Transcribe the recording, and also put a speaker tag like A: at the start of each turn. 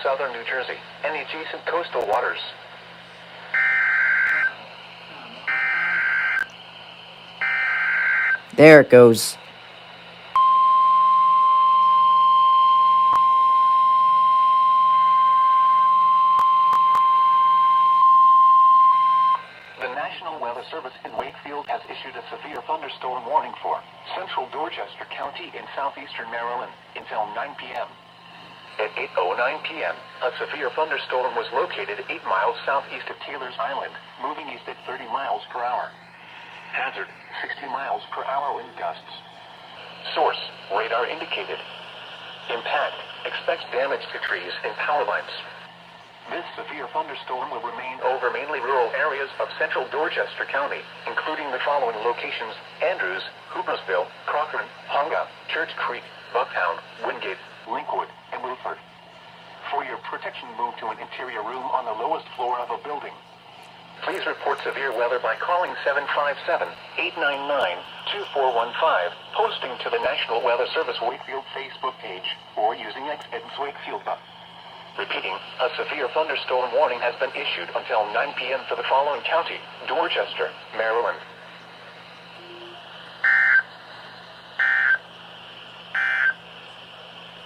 A: southern New Jersey and the adjacent coastal waters.
B: There it goes.
A: The National Weather Service in Wakefield has issued a severe thunderstorm warning for central Dorchester County in southeastern Maryland until 9 p.m. At 8:09 p.m., a severe thunderstorm was located 8 miles southeast of Taylor's Island, moving east at 30 miles per hour. Hazard, 60 miles per hour wind gusts. Source, radar indicated. Impact, expects damage to trees and power lines. This severe thunderstorm will remain over mainly rural areas of central Dorchester County, including the following locations: Andrews, Hoopersville, Crocker, Honga, Church Creek, Bucktown, Wingate, Linkwood, and Wilford. For your protection, move to an interior room on the lowest floor of a building. Please report severe weather by calling 757-899-2415, posting to the National Weather Service Wakefield Facebook page, or using X at Wakefield. Repeating, a severe thunderstorm warning has been issued until 9 p.m. for the following county: Dorchester, Maryland,